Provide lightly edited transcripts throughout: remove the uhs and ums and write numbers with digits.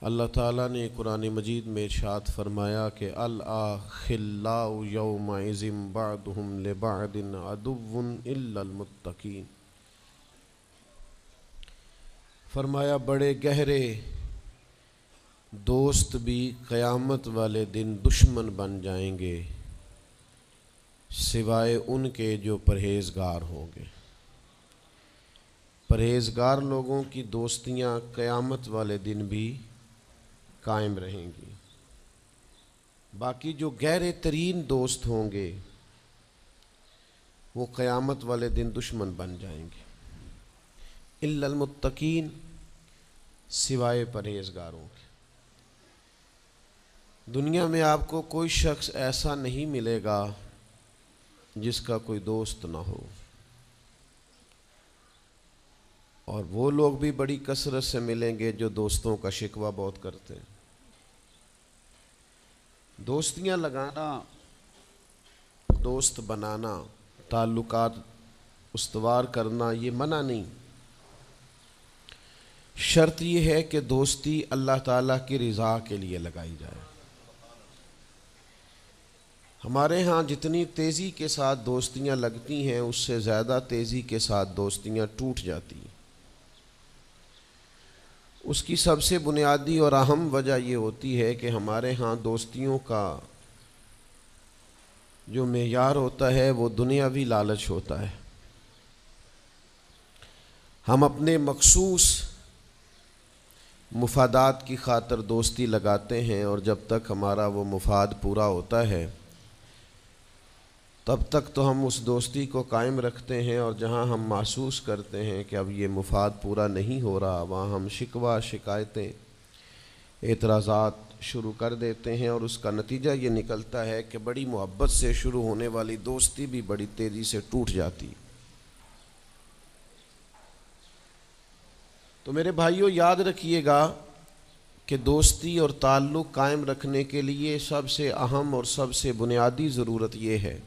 اللہ تعالیٰ نے قرآن مجید میں ارشاد فرمایا کہ الاخلاء یومئذ بعضهم لبعض عدو الا المتقین۔ فرمایا بڑے گہرے دوست بھی قیامت والے دن دشمن بن جائیں گے سوائے ان کے جو پرہیزگار ہوں گے۔ پرہیزگار لوگوں کی دوستیاں قیامت والے دن بھی قائم رہیں گی، باقی جو گہرے ترین دوست ہوں گے وہ قیامت والے دن دشمن بن جائیں گے۔ الا المتقین، سوائے پرہیزگاروں کے۔ دنیا میں آپ کو کوئی شخص ایسا نہیں ملے گا جس کا کوئی دوست نہ ہو، اور وہ لوگ بھی بڑی کثرت سے ملیں گے جو دوستوں کا شکوہ بہت کرتے ہیں۔ دوستیاں لگانا، دوست بنانا، تعلقات استوار کرنا یہ منع نہیں، شرط یہ ہے کہ دوستی اللہ تعالیٰ کی رضا کے لیے لگائی جائے۔ ہمارے ہاں جتنی تیزی کے ساتھ دوستیاں لگتی ہیں اس سے زیادہ تیزی کے ساتھ دوستیاں ٹوٹ جاتی ہیں۔ اس کی سب سے بنیادی اور اہم وجہ یہ ہوتی ہے کہ ہمارے ہاں دوستیوں کا جو معیار ہوتا ہے وہ دنیاوی لالچ ہوتا ہے۔ ہم اپنے مخصوص مفادات کی خاطر دوستی لگاتے ہیں، اور جب تک ہمارا وہ مفاد پورا ہوتا ہے تب تک تو ہم اس دوستی کو قائم رکھتے ہیں، اور جہاں ہم محسوس کرتے ہیں کہ اب یہ مفاد پورا نہیں ہو رہا وہاں ہم شکوہ، شکایتیں، اعتراضات شروع کر دیتے ہیں، اور اس کا نتیجہ یہ نکلتا ہے کہ بڑی محبت سے شروع ہونے والی دوستی بھی بڑی تیزی سے ٹوٹ جاتی۔ تو میرے بھائیوں یاد رکھیے گا کہ دوستی اور تعلق قائم رکھنے کے لیے سب سے اہم اور سب سے بنیادی ضرورت یہ ہے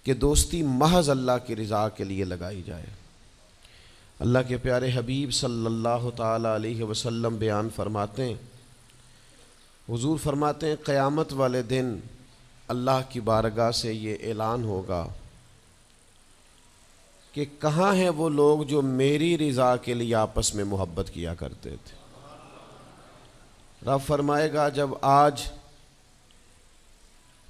کہ دوستی محض اللہ کی رضا کے لیے لگائی جائے۔ اللہ کے پیارے حبیب صلی اللہ تعالیٰ علیہ وسلم بیان فرماتے ہیں، حضور فرماتے ہیں قیامت والے دن اللہ کی بارگاہ سے یہ اعلان ہوگا کہ کہاں ہیں وہ لوگ جو میری رضا کے لیے آپس میں محبت کیا کرتے تھے۔ رب فرمائے گا جب آج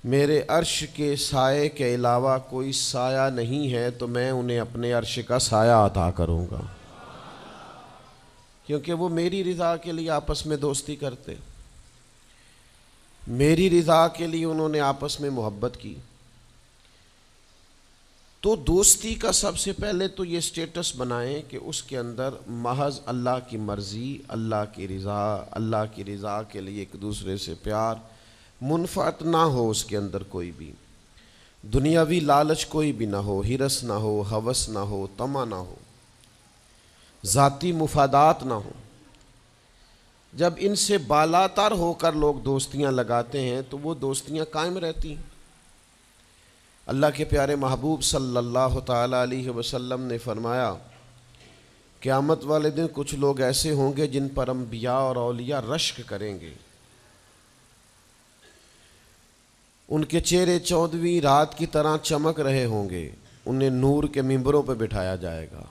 میرے عرش کے سائے کے علاوہ کوئی سایہ نہیں ہے تو میں انہیں اپنے عرش کا سایہ عطا کروں گا، کیونکہ وہ میری رضا کے لیے آپس میں دوستی کرتے، میری رضا کے لیے انہوں نے آپس میں محبت کی۔ تو دوستی کا سب سے پہلے تو یہ سٹیٹس بنائیں کہ اس کے اندر محض اللہ کی مرضی، اللہ کی رضا کے لیے ایک دوسرے سے پیار، منفعت نہ ہو اس کے اندر کوئی بھی، دنیاوی لالچ کوئی بھی نہ ہو، ہرس نہ ہو، ہوس نہ ہو، طمع نہ ہو، ذاتی مفادات نہ ہو۔ جب ان سے بالاتر ہو کر لوگ دوستیاں لگاتے ہیں تو وہ دوستیاں قائم رہتی ہیں۔ اللہ کے پیارے محبوب صلی اللہ تعالیٰ علیہ وسلم نے فرمایا قیامت والے دن کچھ لوگ ایسے ہوں گے جن پر انبیاء اور اولیاء رشک کریں گے، ان کے چہرے 14ویں رات کی طرح چمک رہے ہوں گے، انہیں نور کے ممبروں پہ بٹھایا جائے گا۔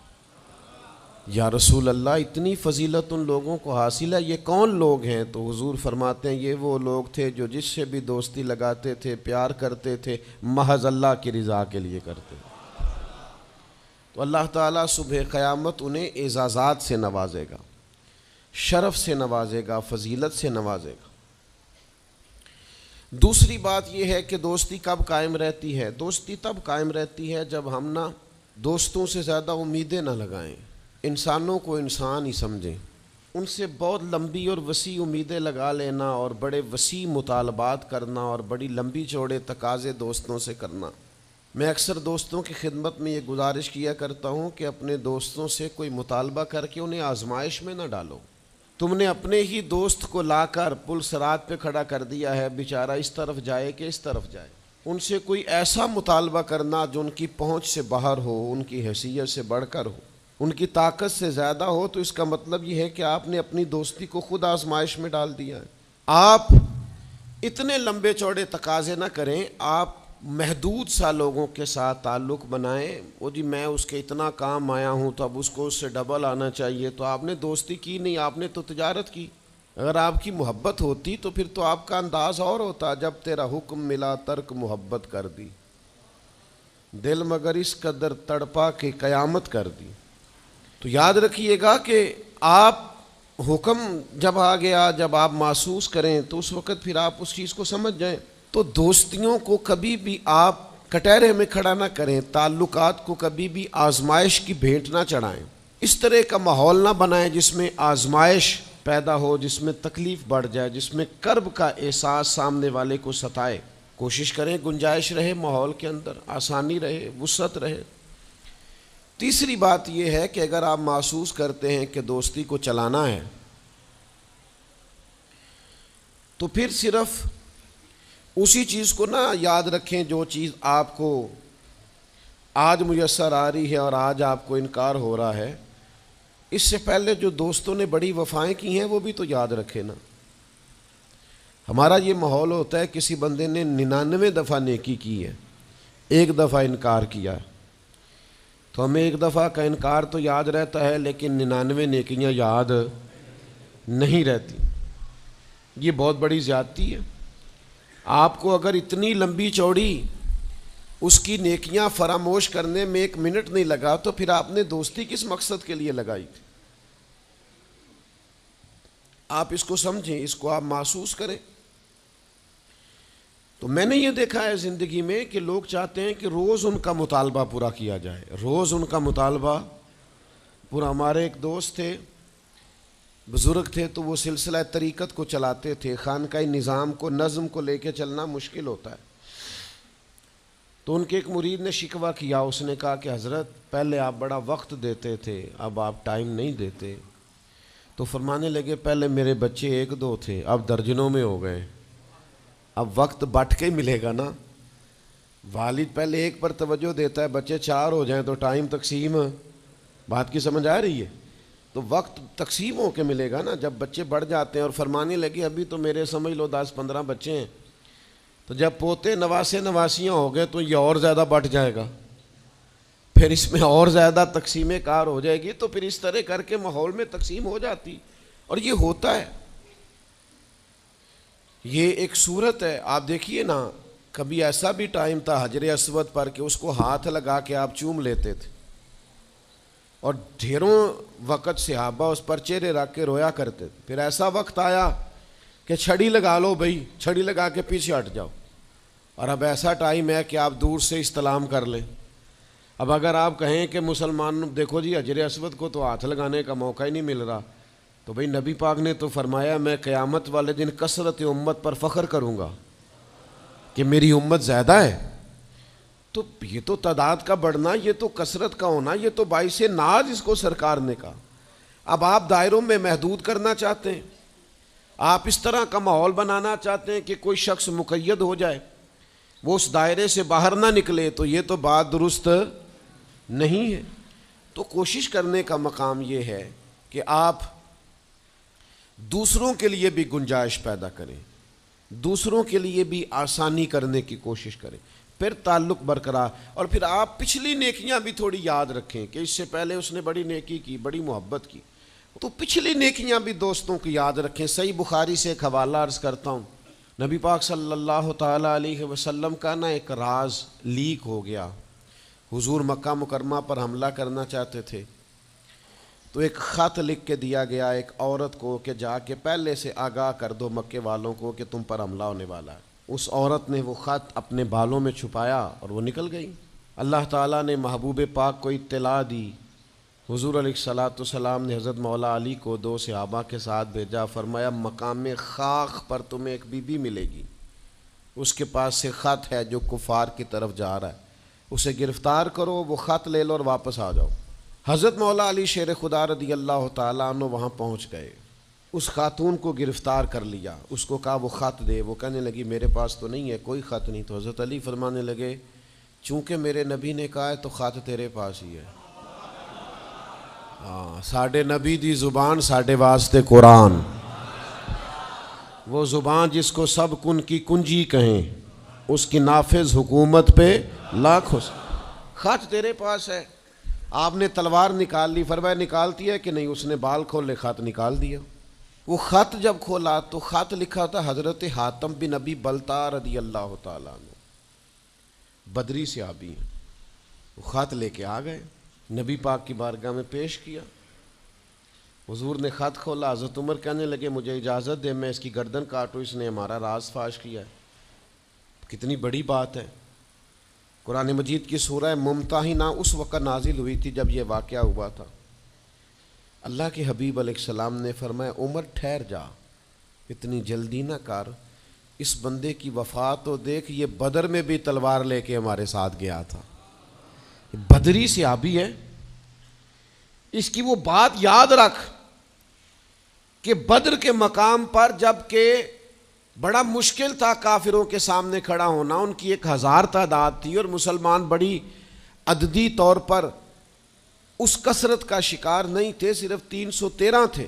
یا رسول اللہ اتنی فضیلت ان لوگوں کو حاصل ہے، یہ کون لوگ ہیں؟ تو حضور فرماتے ہیں یہ وہ لوگ تھے جو جس سے بھی دوستی لگاتے تھے، پیار کرتے تھے، محض اللہ کی رضا کے لیے کرتے۔ تو اللہ تعالیٰ صبح قیامت انہیں اعزازات سے نوازے گا، شرف سے نوازے گا، فضیلت سے نوازے گا۔ دوسری بات یہ ہے کہ دوستی کب قائم رہتی ہے؟ دوستی تب قائم رہتی ہے جب ہم دوستوں سے زیادہ امیدیں نہ لگائیں، انسانوں کو انسان ہی سمجھیں، ان سے بہت لمبی اور وسیع امیدیں لگا لینا اور بڑے وسیع مطالبات کرنا اور بڑی لمبی چوڑے تقاضے دوستوں سے کرنا۔ میں اکثر دوستوں کی خدمت میں یہ گزارش کیا کرتا ہوں کہ اپنے دوستوں سے کوئی مطالبہ کر کے انہیں آزمائش میں نہ ڈالو۔ تم نے اپنے ہی دوست کو لا کر پل صراط پہ کھڑا کر دیا ہے، بیچارہ اس طرف جائے کہ اس طرف جائے۔ ان سے کوئی ایسا مطالبہ کرنا جو ان کی پہنچ سے باہر ہو، ان کی حیثیت سے بڑھ کر ہو، ان کی طاقت سے زیادہ ہو تو اس کا مطلب یہ ہے کہ آپ نے اپنی دوستی کو خود آزمائش میں ڈال دیا ہے۔ آپ اتنے لمبے چوڑے تقاضے نہ کریں، آپ محدود سا لوگوں کے ساتھ تعلق بنائیں۔ وہ جی میں اس کے اتنا کام آیا ہوں تو اب اس کو اس سے ڈبل آنا چاہیے، تو آپ نے دوستی کی نہیں، آپ نے تو تجارت کی۔ اگر آپ کی محبت ہوتی تو پھر تو آپ کا انداز اور ہوتا، جب تیرا حکم ملا ترک محبت کر دی، دل مگر اس قدر تڑپا کہ قیامت کر دی۔ تو یاد رکھیے گا کہ آپ حکم جب آ گیا، جب آپ محسوس کریں تو اس وقت پھر آپ اس چیز کو سمجھ جائیں۔ تو دوستیوں کو کبھی بھی آپ کٹہرے میں کھڑا نہ کریں، تعلقات کو کبھی بھی آزمائش کی بھیٹ نہ چڑھائیں، اس طرح کا ماحول نہ بنائیں جس میں آزمائش پیدا ہو، جس میں تکلیف بڑھ جائے، جس میں کرب کا احساس سامنے والے کو ستائے۔ کوشش کریں گنجائش رہے ماحول کے اندر، آسانی رہے، وسعت رہے۔ تیسری بات یہ ہے کہ اگر آپ محسوس کرتے ہیں کہ دوستی کو چلانا ہے تو پھر صرف اسی چیز کو نہ یاد رکھیں جو چیز آپ کو آج میسر آ رہی ہے اور آج آپ کو انکار ہو رہا ہے۔ اس سے پہلے جو دوستوں نے بڑی وفائیں کی ہیں وہ بھی تو یاد رکھے نا۔ ہمارا یہ ماحول ہوتا ہے کسی بندے نے 99 دفعہ نیکی کی ہے، ایک دفعہ انکار کیا، تو ہمیں ایک دفعہ کا انکار تو یاد رہتا ہے لیکن 99 نیکیاں یاد نہیں رہتی۔ یہ بہت بڑی زیادتی ہے۔ آپ کو اگر اتنی لمبی چوڑی اس کی نیکیاں فراموش کرنے میں 1 منٹ نہیں لگا تو پھر آپ نے دوستی کس مقصد کے لیے لگائی تھی؟ آپ اس کو سمجھیں، اس کو آپ محسوس کریں۔ تو میں نے یہ دیکھا ہے زندگی میں کہ لوگ چاہتے ہیں کہ روز ان کا مطالبہ پورا کیا جائے، روز ان کا مطالبہ پورا۔ ہمارے ایک دوست تھے، بزرگ تھے، تو وہ سلسلہ طریقت کو چلاتے تھے، خانقاہ نظام کو، نظم کو لے کے چلنا مشکل ہوتا ہے۔ تو ان کے ایک مرید نے شکوہ کیا، اس نے کہا کہ حضرت پہلے آپ بڑا وقت دیتے تھے، اب آپ ٹائم نہیں دیتے۔ تو فرمانے لگے پہلے میرے بچے 1-2 تھے، اب درجنوں میں ہو گئے، اب وقت بٹ کے ملے گا نا۔ والد پہلے ایک پر توجہ دیتا ہے، بچے 4 ہو جائیں تو ٹائم تقسیم، بات کی سمجھ آ رہی ہے؟ تو وقت تقسیم ہو کے ملے گا نا جب بچے بڑھ جاتے ہیں۔ اور فرمانے لگے ابھی تو میرے سمجھ لو 10-15 بچے ہیں، تو جب پوتے نواسے نواسیاں ہو گئے تو یہ اور زیادہ بٹ جائے گا، پھر اس میں اور زیادہ تقسیم کار ہو جائے گی۔ تو پھر اس طرح کر کے ماحول میں تقسیم ہو جاتی، اور یہ ہوتا ہے، یہ ایک صورت ہے۔ آپ دیکھیے نا، کبھی ایسا بھی ٹائم تھا حجر اسود پر کہ اس کو ہاتھ لگا کے آپ چوم لیتے تھے، اور ڈھیروں وقت صحابہ اس پر چہرے رکھ کے رویا کرتے تھے۔ پھر ایسا وقت آیا کہ چھڑی لگا لو بھائی، چھڑی لگا کے پیچھے ہٹ جاؤ، اور اب ایسا ٹائم ہے کہ آپ دور سے استلام کر لیں۔ اب اگر آپ کہیں کہ مسلمان دیکھو جی حجر اسود کو تو ہاتھ لگانے کا موقع ہی نہیں مل رہا، تو بھئی نبی پاک نے تو فرمایا میں قیامت والے دن کثرت امت پر فخر کروں گا کہ میری امت زیادہ ہے۔ تو یہ تو تعداد کا بڑھنا، یہ تو کثرت کا ہونا، یہ تو باعث ناز اس کو سرکار نے کہا۔ اب آپ دائروں میں محدود کرنا چاہتے ہیں، آپ اس طرح کا ماحول بنانا چاہتے ہیں کہ کوئی شخص مقید ہو جائے، وہ اس دائرے سے باہر نہ نکلے، تو یہ تو بات درست نہیں ہے۔ تو کوشش کرنے کا مقام یہ ہے کہ آپ دوسروں کے لیے بھی گنجائش پیدا کریں، دوسروں کے لیے بھی آسانی کرنے کی کوشش کریں، پھر تعلق برقرار۔ اور پھر آپ پچھلی نیکیاں بھی تھوڑی یاد رکھیں کہ اس سے پہلے اس نے بڑی نیکی کی، بڑی محبت کی، تو پچھلی نیکیاں بھی دوستوں کی یاد رکھیں۔ صحیح بخاری سے ایک حوالہ عرض کرتا ہوں، نبی پاک صلی اللہ تعالیٰ علیہ وسلم کا نا ایک راز لیک ہو گیا۔ حضور مکہ مکرمہ پر حملہ کرنا چاہتے تھے، تو ایک خط لکھ کے دیا گیا ایک عورت کو کہ جا کے پہلے سے آگاہ کر دو مکے والوں کو کہ تم پر حملہ ہونے والا ہے۔ اس عورت نے وہ خط اپنے بالوں میں چھپایا اور وہ نکل گئی۔ اللہ تعالیٰ نے محبوب پاک کو اطلاع دی، حضور علیہ الصلاۃ والسلام نے حضرت مولا علی کو 2 صحابہ کے ساتھ بھیجا، فرمایا مقام خاک پر تمہیں ایک بی بی ملے گی، اس کے پاس سے خط ہے جو کفار کی طرف جا رہا ہے، اسے گرفتار کرو، وہ خط لے لو اور واپس آ جاؤ۔ حضرت مولا علی شیر خدا رضی اللہ تعالیٰ عنہ وہاں پہنچ گئے، اس خاتون کو گرفتار کر لیا، اس کو کہا وہ خط دے، وہ کہنے لگی میرے پاس تو نہیں ہے، کوئی خط نہیں۔ تو حضرت علی فرمانے لگے چونکہ میرے نبی نے کہا ہے تو خط تیرے پاس ہی ہے۔ ساڈے نبی دی زبان ساڈے واسطے قرآن، وہ زبان جس کو سب کن کی کنجی کہیں، اس کی نافذ حکومت پہ لاکھوں خط تیرے پاس ہے۔ آپ نے تلوار نکال لی، فرمایا نکالتی ہے کہ نہیں؟ اس نے بال کھولے، خط نکال دیا۔ وہ خط جب کھولا تو خط لکھا تھا حضرت حاتم بن نبی بلتا رضی اللہ تعالیٰ عنہ، بدری صحابی ہیں۔ وہ خط لے کے آ گئے، نبی پاک کی بارگاہ میں پیش کیا۔ حضور نے خط کھولا، حضرت عمر کہنے لگے مجھے اجازت دے میں اس کی گردن کاٹوں، اس نے ہمارا راز فاش کیا ہے۔ کتنی بڑی بات ہے۔ قرآن مجید کی سورہ ممتحنہ اس وقت نازل ہوئی تھی جب یہ واقعہ ہوا تھا۔ اللہ کے حبیب علیہ السلام نے فرمایا عمر ٹھہر جا، اتنی جلدی نہ کر، اس بندے کی وفات تو دیکھ، یہ بدر میں بھی تلوار لے کے ہمارے ساتھ گیا تھا، بدری صحابی ہے۔ اس کی وہ بات یاد رکھ کہ بدر کے مقام پر جب کہ بڑا مشکل تھا کافروں کے سامنے کھڑا ہونا، ان کی 1000 تعداد تھی اور مسلمان بڑی عددی طور پر اس کثرت کا شکار نہیں تھے، صرف 313 تھے۔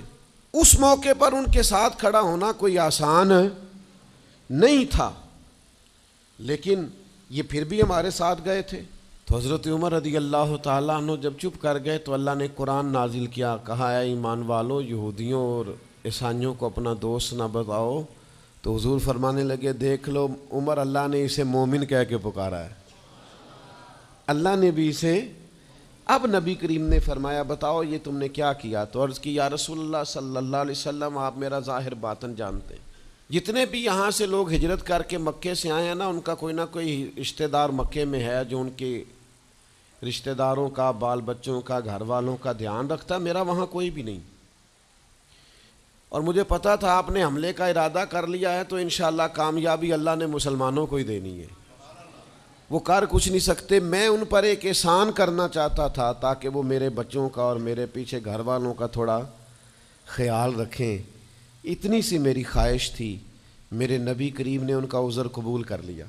اس موقع پر ان کے ساتھ کھڑا ہونا کوئی آسان نہیں تھا، لیکن یہ پھر بھی ہمارے ساتھ گئے تھے۔ تو حضرت عمر رضی اللہ تعالیٰ عنہ جب چپ کر گئے تو اللہ نے قرآن نازل کیا، کہا اے ایمان والو یہودیوں اور عیسائیوں کو اپنا دوست نہ بتاؤ۔ تو حضور فرمانے لگے دیکھ لو عمر، اللہ نے اسے مومن کہہ کے پکارا ہے، اللہ نے بھی اسے۔ اب نبی کریم نے فرمایا بتاؤ یہ تم نے کیا کیا؟ تو عرض کی یا رسول اللہ صلی اللہ علیہ وسلم آپ میرا ظاہر باطن جانتے ہیں، جتنے بھی یہاں سے لوگ ہجرت کر کے مکے سے آئے ہیں نا، ان کا کوئی نہ کوئی رشتہ دار مکے میں ہے جو ان کے رشتہ داروں کا، بال بچوں کا، گھر والوں کا دھیان رکھتا، میرا وہاں کوئی بھی نہیں۔ اور مجھے پتا تھا آپ نے حملے کا ارادہ کر لیا ہے تو انشاءاللہ کامیابی اللہ نے مسلمانوں کو ہی دینی ہے، وہ کر کچھ نہیں سکتے۔ میں ان پر ایک احسان کرنا چاہتا تھا تاکہ وہ میرے بچوں کا اور میرے پیچھے گھر والوں کا تھوڑا خیال رکھیں، اتنی سی میری خواہش تھی۔ میرے نبی کریم نے ان کا عذر قبول کر لیا،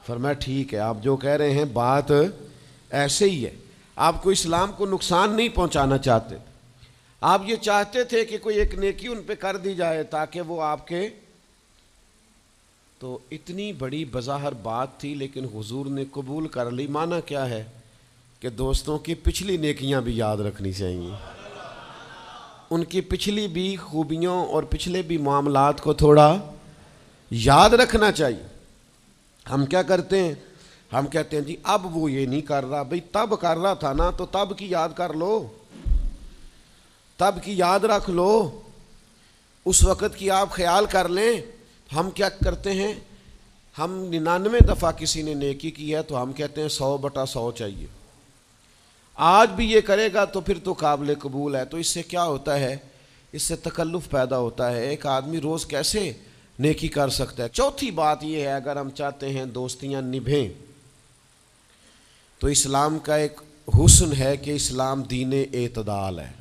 فرمایا ٹھیک ہے آپ جو کہہ رہے ہیں بات ایسے ہی ہے، آپ کو اسلام کو نقصان نہیں پہنچانا چاہتے، آپ یہ چاہتے تھے کہ کوئی ایک نیکی ان پہ کر دی جائے تاکہ وہ آپ کے، تو اتنی بڑی بظاہر بات تھی لیکن حضور نے قبول کر لی۔ معنی کیا ہے کہ دوستوں کی پچھلی نیکیاں بھی یاد رکھنی چاہیے، ان کی پچھلی بھی خوبیوں اور پچھلے بھی معاملات کو تھوڑا یاد رکھنا چاہیے۔ ہم کیا کرتے ہیں؟ ہم کہتے ہیں جی اب وہ یہ نہیں کر رہا، بھئی تب کر رہا تھا نا، تو تب کی یاد کر لو، تب کی یاد رکھ لو، اس وقت کی آپ خیال کر لیں۔ ہم کیا کرتے ہیں؟ ہم 99 دفعہ کسی نے نیکی کی ہے تو ہم کہتے ہیں 100/100 چاہیے، آج بھی یہ کرے گا تو پھر تو قابل قبول ہے۔ تو اس سے کیا ہوتا ہے؟ اس سے تکلف پیدا ہوتا ہے، ایک آدمی روز کیسے نیکی کر سکتا ہے؟ چوتھی بات یہ ہے اگر ہم چاہتے ہیں دوستیاں نبھیں تو اسلام کا ایک حسن ہے کہ اسلام دین اعتدال ہے۔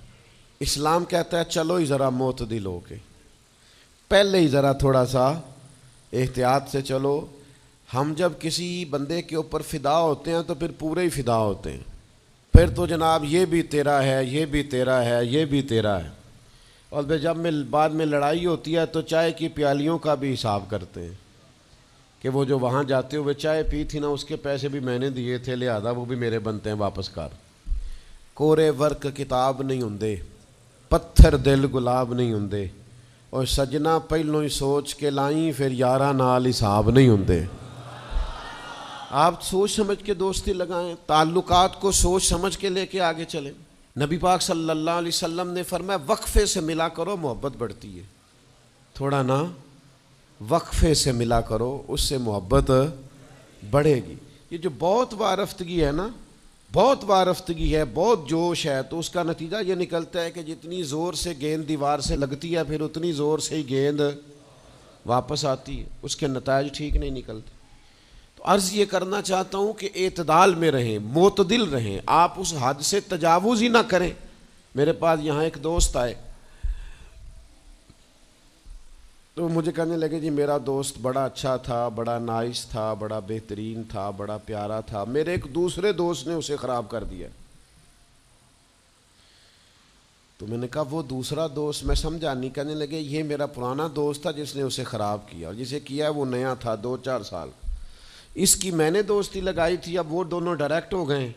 اسلام کہتا ہے چلو ہی ذرا معتدل ہو کے، پہلے ہی ذرا تھوڑا سا احتیاط سے چلو۔ ہم جب کسی بندے کے اوپر فدا ہوتے ہیں تو پھر پورے ہی فدا ہوتے ہیں، پھر تو جناب یہ بھی تیرا ہے، یہ بھی تیرا ہے، یہ بھی تیرا ہے، اور پھر جب بعد میں لڑائی ہوتی ہے تو چائے کی پیالیوں کا بھی حساب کرتے ہیں کہ وہ جو وہاں جاتے ہوئے چائے پی تھی نا اس کے پیسے بھی میں نے دیے تھے، لہذا وہ بھی میرے بنتے ہیں، واپس کر۔ کورے ورک کتاب نہیں ہوندے، پتھر دل گلاب نہیں ہوندے، اور سجنا پہلوں ہی سوچ کے لائیں پھر یاراں نال حساب نہیں ہوندے۔ آپ سوچ سمجھ کے دوستی لگائیں، تعلقات کو سوچ سمجھ کے لے کے آگے چلیں۔ نبی پاک صلی اللہ علیہ وسلم نے فرمایا وقفے سے ملا کرو محبت بڑھتی ہے، تھوڑا نا وقفے سے ملا کرو، اس سے محبت بڑھے گی۔ یہ جو بہت وارفتگی ہے نا، بہت وارفتگی ہے، بہت جوش ہے، تو اس کا نتیجہ یہ نکلتا ہے کہ جتنی زور سے گیند دیوار سے لگتی ہے پھر اتنی زور سے ہی گیند واپس آتی ہے، اس کے نتائج ٹھیک نہیں نکلتے۔ تو عرض یہ کرنا چاہتا ہوں کہ اعتدال میں رہیں، معتدل رہیں، آپ اس حد سے تجاوز ہی نہ کریں۔ میرے پاس یہاں ایک دوست آئے تو مجھے کہنے لگے جی میرا دوست بڑا اچھا تھا، بڑا نائس تھا، بڑا بہترین تھا، بڑا پیارا تھا، میرے ایک دوسرے دوست نے اسے خراب کر دیا۔ تو میں نے کہا وہ دوسرا دوست میں سمجھا نہیں. کہنے لگے یہ میرا پرانا دوست تھا جس نے اسے خراب کیا, اور جسے کیا وہ نیا تھا 2-4 سال. اس کی میں نے دوستی لگائی تھی, اب وہ دونوں ڈائریکٹ ہو گئے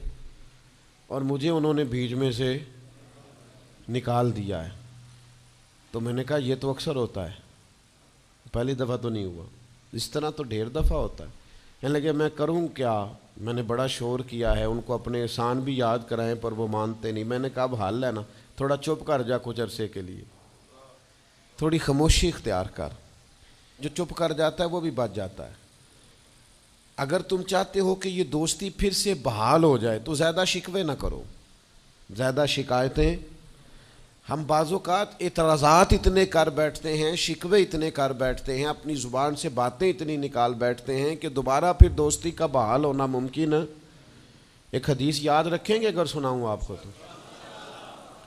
اور مجھے انہوں نے بیچ میں سے نکال دیا ہے. تو میں نے کہا یہ تو اکثر ہوتا ہے, پہلی دفعہ تو نہیں ہوا, اس طرح تو ڈھیر دفعہ ہوتا ہے. کہنے لگے میں کروں کیا, میں نے بڑا شور کیا ہے, ان کو اپنے احسان بھی یاد کرائیں پر وہ مانتے نہیں. میں نے کہا اب حل ہے نا, تھوڑا چپ کر جا کچھ عرصے کے لیے, تھوڑی خاموشی اختیار کر. جو چپ کر جاتا ہے وہ بھی بچ جاتا ہے. اگر تم چاہتے ہو کہ یہ دوستی پھر سے بحال ہو جائے تو زیادہ شکوے نہ کرو, زیادہ شکایتیں. ہم بعض اوقات اعتراضات اتنے کر بیٹھتے ہیں, شکوے اتنے کر بیٹھتے ہیں, اپنی زبان سے باتیں اتنی نکال بیٹھتے ہیں کہ دوبارہ پھر دوستی کا بحال ہونا ممکن ہے. ایک حدیث یاد رکھیں گے اگر سناؤں آپ کو تو.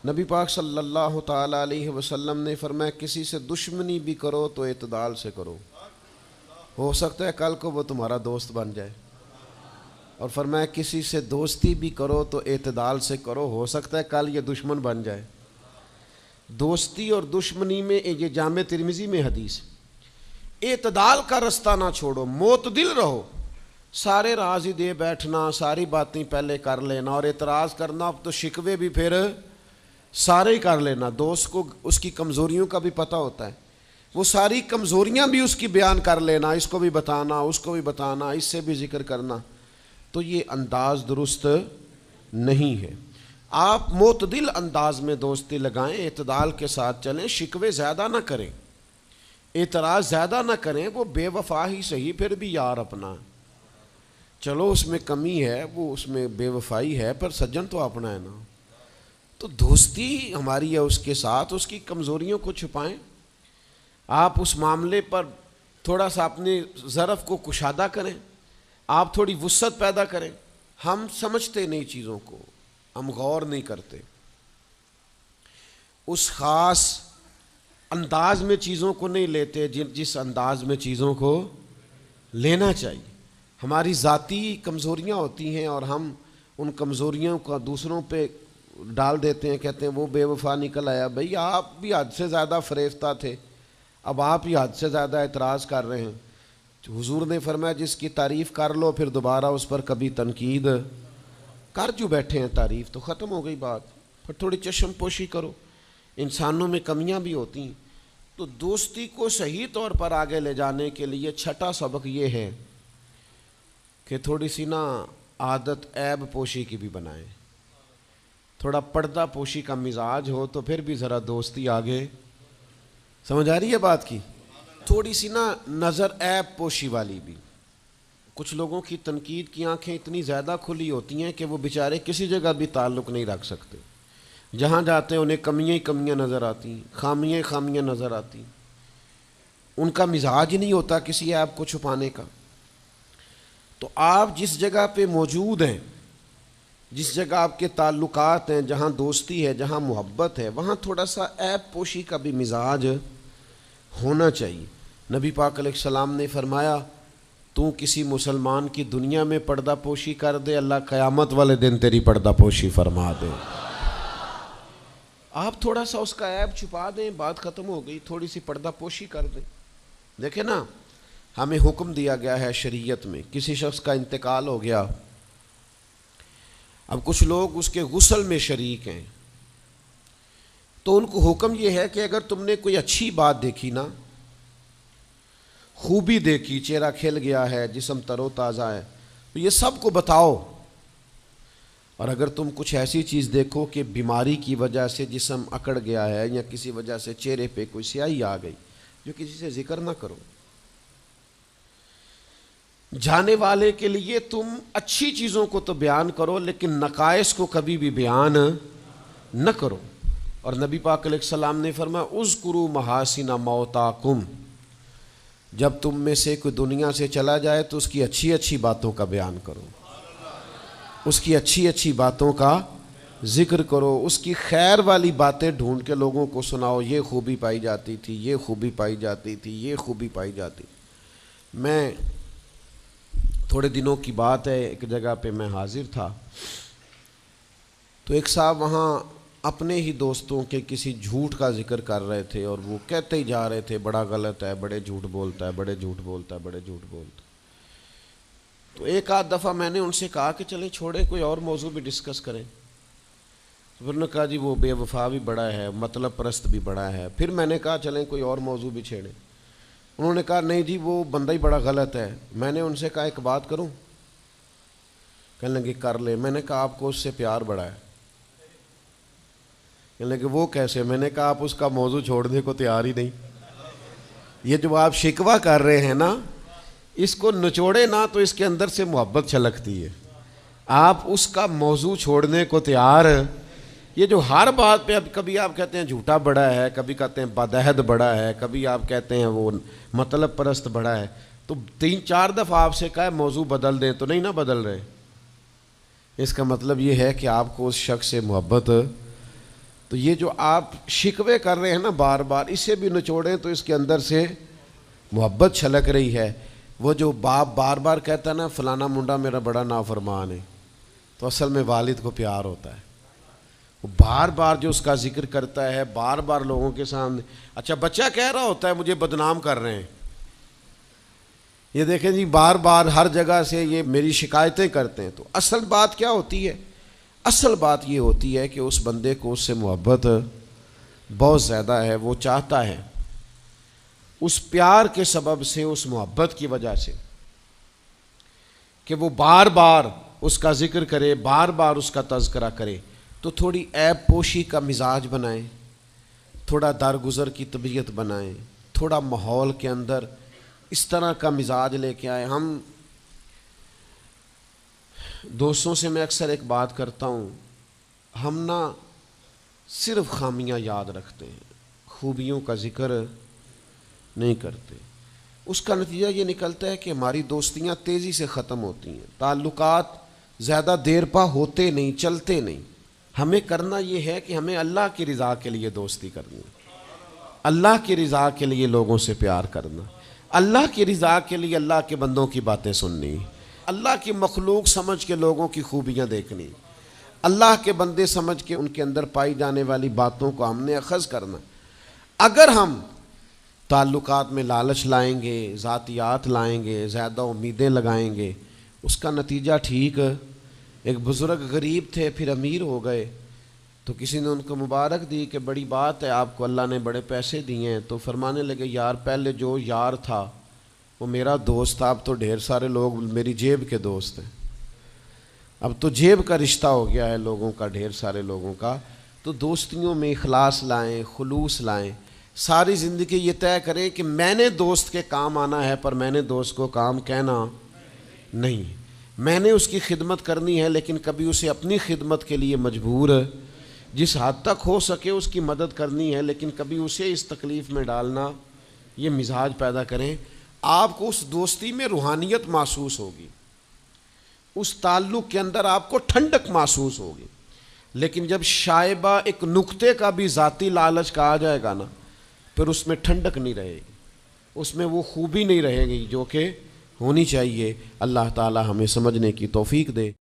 نبی پاک صلی اللہ تعالیٰ علیہ وسلم نے فرمایا کسی سے دشمنی بھی کرو تو اعتدال سے کرو, ہو سکتا ہے کل کو وہ تمہارا دوست بن جائے. اور فرمایا کسی سے دوستی بھی کرو تو اعتدال سے کرو, ہو سکتا ہے کل یہ دشمن بن جائے. دوستی اور دشمنی میں یہ جامع ترمذی میں حدیث, اعتدال کا رستہ نہ چھوڑو, معتدل رہو. سارے راز ہی دے بیٹھنا, ساری باتیں پہلے کر لینا اور اعتراض کرنا, اب تو شکوے بھی پھر سارے ہی کر لینا. دوست کو اس کی کمزوریوں کا بھی پتہ ہوتا ہے, وہ ساری کمزوریاں بھی اس کی بیان کر لینا, اس کو بھی بتانا, اس کو بھی بتانا, اس سے بھی ذکر کرنا. تو یہ انداز درست نہیں ہے. آپ معتدل انداز میں دوستی لگائیں, اعتدال کے ساتھ چلیں, شکوے زیادہ نہ کریں, اعتراض زیادہ نہ کریں. وہ بے وفا ہی صحیح پھر بھی یار اپنا, چلو اس میں کمی ہے, وہ اس میں بے وفائی ہے, پر سجن تو اپنا ہے نا. تو دوستی ہماری ہے اس کے ساتھ, اس کی کمزوریوں کو چھپائیں. آپ اس معاملے پر تھوڑا سا اپنے ظرف کو کشادہ کریں, آپ تھوڑی وسعت پیدا کریں. ہم سمجھتے نہیں چیزوں کو, ہم غور نہیں کرتے, اس خاص انداز میں چیزوں کو نہیں لیتے جس انداز میں چیزوں کو لینا چاہیے. ہماری ذاتی کمزوریاں ہوتی ہیں اور ہم ان کمزوریوں کا دوسروں پہ ڈال دیتے ہیں, کہتے ہیں وہ بے وفا نکل آیا. بھئی آپ بھی حد سے زیادہ فریفتہ تھے, اب آپ ہی حد سے زیادہ اعتراض کر رہے ہیں. حضور نے فرمایا جس کی تعریف کر لو پھر دوبارہ اس پر کبھی تنقید کر جو بیٹھے ہیں, تعریف تو ختم ہو گئی بات. پھر تھوڑی چشم پوشی کرو, انسانوں میں کمیاں بھی ہوتی ہیں. تو دوستی کو صحیح طور پر آگے لے جانے کے لیے چھٹا سبق یہ ہے کہ تھوڑی سی نا عادت عیب پوشی کی بھی بنائیں. تھوڑا پردہ پوشی کا مزاج ہو تو پھر بھی ذرا دوستی آگے. سمجھ آ رہی ہے بات کی؟ تھوڑی سی نا نظر عیب پوشی والی بھی. کچھ لوگوں کی تنقید کی آنکھیں اتنی زیادہ کھلی ہوتی ہیں کہ وہ بیچارے کسی جگہ بھی تعلق نہیں رکھ سکتے. جہاں جاتے ہیں انہیں کمیاں ہی کمیاں نظر آتی ہیں, خامیاں ہی خامیاں نظر آتی ہیں. ان کا مزاج ہی نہیں ہوتا کسی عیب کو چھپانے کا. تو آپ جس جگہ پہ موجود ہیں, جس جگہ آپ کے تعلقات ہیں, جہاں دوستی ہے, جہاں محبت ہے, وہاں تھوڑا سا عیب پوشی کا بھی مزاج ہونا چاہیے. نبی پاک علیہ السلام نے فرمایا تو کسی مسلمان کی دنیا میں پردہ پوشی کر دے, اللہ قیامت والے دن تیری پردہ پوشی فرما دے. آپ تھوڑا سا اس کا عیب چھپا دیں, بات ختم ہو گئی. تھوڑی سی پردہ پوشی کر دیں. دیکھیں نا, ہمیں حکم دیا گیا ہے شریعت میں, کسی شخص کا انتقال ہو گیا, اب کچھ لوگ اس کے غسل میں شریک ہیں, تو ان کو حکم یہ ہے کہ اگر تم نے کوئی اچھی بات دیکھی نا, خوبی دیکھی, چہرہ کھل گیا ہے, جسم تر و تازہ ہے, تو یہ سب کو بتاؤ. اور اگر تم کچھ ایسی چیز دیکھو کہ بیماری کی وجہ سے جسم اکڑ گیا ہے یا کسی وجہ سے چہرے پہ کوئی سیاہی آ گئی, جو کسی سے ذکر نہ کرو. جانے والے کے لیے تم اچھی چیزوں کو تو بیان کرو لیکن نقائص کو کبھی بھی بیان نہ کرو. اور نبی پاک علیہ السلام نے فرمایا اذکروا محاسن موتاکم, جب تم میں سے کوئی دنیا سے چلا جائے تو اس کی اچھی اچھی باتوں کا بیان کرو, اس کی اچھی اچھی باتوں کا ذکر کرو, اس کی خیر والی باتیں ڈھونڈ کے لوگوں کو سناؤ. یہ خوبی پائی جاتی تھی, یہ خوبی پائی جاتی تھی, یہ خوبی پائی جاتی. میں تھوڑے دنوں کی بات ہے, ایک جگہ پہ میں حاضر تھا, تو ایک صاحب وہاں اپنے ہی دوستوں کے کسی جھوٹ کا ذکر کر رہے تھے اور وہ کہتے ہی جا رہے تھے بڑا غلط ہے، بڑے جھوٹ بولتا ہے، بڑے جھوٹ بولتا ہے، بڑے جھوٹ بولتا ہے۔ تو ایک آدھ دفعہ میں نے ان سے کہا کہ چلیں چھوڑیں، کوئی اور موضوع بھی ڈسکس کریں۔ پھر نے کہا جی وہ بے وفا بھی بڑا ہے، مطلب پرست بھی بڑا ہے۔ پھر میں نے کہا چلیں کوئی اور موضوع بھی چھیڑیں۔ انہوں نے کہا نہیں جی وہ بندہ ہی بڑا غلط ہے۔ میں نے ان سے کہا ایک بات کروں؟ کہنے لگے کر لے۔ میں نے کہا آپ کو اس سے پیار بڑا ہے۔ کہنے لگے وہ کیسے؟ میں نے کہا آپ اس کا موضوع چھوڑنے کو تیار ہی نہیں۔ یہ جو آپ شکوہ کر رہے ہیں نا، اس کو نچوڑے نا تو اس کے اندر سے محبت چھلکتی ہے۔ آپ اس کا موضوع چھوڑنے کو تیار، یہ جو ہر بات پہ اب کبھی آپ کہتے ہیں جھوٹا بڑا ہے، کبھی کہتے ہیں بدعہد بڑا ہے، کبھی آپ کہتے ہیں وہ مطلب پرست بڑا ہے، تو 3-4 دفعہ آپ سے کہا ہے موضوع بدل دیں تو نہیں نہ بدل رہے۔ اس کا مطلب یہ ہے کہ آپ کو اس شخص سے محبت۔ تو یہ جو آپ شکوے کر رہے ہیں نا بار بار، اسے بھی نچوڑیں تو اس کے اندر سے محبت چھلک رہی ہے۔ وہ جو باپ بار بار کہتا ہے نا فلانا منڈا میرا بڑا نافرمان ہے، تو اصل میں والد کو پیار ہوتا ہے۔ وہ بار بار جو اس کا ذکر کرتا ہے، بار بار لوگوں کے سامنے، اچھا بچہ کہہ رہا ہوتا ہے مجھے بدنام کر رہے ہیں، یہ دیکھیں جی بار بار ہر جگہ سے یہ میری شکایتیں کرتے ہیں، تو اصل بات کیا ہوتی ہے؟ اصل بات یہ ہوتی ہے کہ اس بندے کو اس سے محبت بہت زیادہ ہے، وہ چاہتا ہے اس پیار کے سبب سے، اس محبت کی وجہ سے کہ وہ بار بار اس کا ذکر کرے، بار بار اس کا تذکرہ کرے، تو تھوڑی عیب پوشی کا مزاج بنائیں، تھوڑا درگزر کی طبیعت بنائیں، تھوڑا ماحول کے اندر اس طرح کا مزاج لے کے آئے۔ ہم دوستوں سے میں اکثر ایک بات کرتا ہوں، ہم نہ صرف خامیاں یاد رکھتے ہیں، خوبیوں کا ذکر نہیں کرتے۔ اس کا نتیجہ یہ نکلتا ہے کہ ہماری دوستیاں تیزی سے ختم ہوتی ہیں، تعلقات زیادہ دیر پا ہوتے نہیں، چلتے نہیں۔ ہمیں کرنا یہ ہے کہ ہمیں اللہ کی رضا کے لیے دوستی کرنی، اللہ کی رضا کے لیے لوگوں سے پیار کرنا، اللہ کی رضا کے لیے اللہ کے بندوں کی باتیں سننی، اللہ کی مخلوق سمجھ کے لوگوں کی خوبیاں دیکھنی، اللہ کے بندے سمجھ کے ان کے اندر پائی جانے والی باتوں کو ہم نے اخذ کرنا۔ اگر ہم تعلقات میں لالچ لائیں گے، ذاتیات لائیں گے، زیادہ امیدیں لگائیں گے، اس کا نتیجہ ٹھیک۔ ایک بزرگ غریب تھے پھر امیر ہو گئے، تو کسی نے ان کو مبارک دی کہ بڑی بات ہے آپ کو اللہ نے بڑے پیسے دیے ہیں، تو فرمانے لگے یار پہلے جو یار تھا وہ میرا دوست تھا، اب تو ڈھیر سارے لوگ میری جیب کے دوست ہیں، اب تو جیب کا رشتہ ہو گیا ہے لوگوں کا، ڈھیر سارے لوگوں کا۔ تو دوستیوں میں اخلاص لائیں، خلوص لائیں، ساری زندگی یہ طے کریں کہ میں نے دوست کے کام آنا ہے، پر میں نے دوست کو کام کہنا نہیں، میں نے اس کی خدمت کرنی ہے لیکن کبھی اسے اپنی خدمت کے لیے مجبور، جس حد تک ہو سکے اس کی مدد کرنی ہے لیکن کبھی اسے اس تکلیف میں ڈالنا، یہ مزاج پیدا کریں۔ آپ کو اس دوستی میں روحانیت محسوس ہوگی، اس تعلق کے اندر آپ کو ٹھنڈک محسوس ہوگی، لیکن جب شائبہ ایک نقطے کا بھی ذاتی لالچ کا آ جائے گا نا، پھر اس میں ٹھنڈک نہیں رہے گی، اس میں وہ خوبی نہیں رہے گی جو کہ ہونی چاہیے۔ اللہ تعالی ہمیں سمجھنے کی توفیق دے۔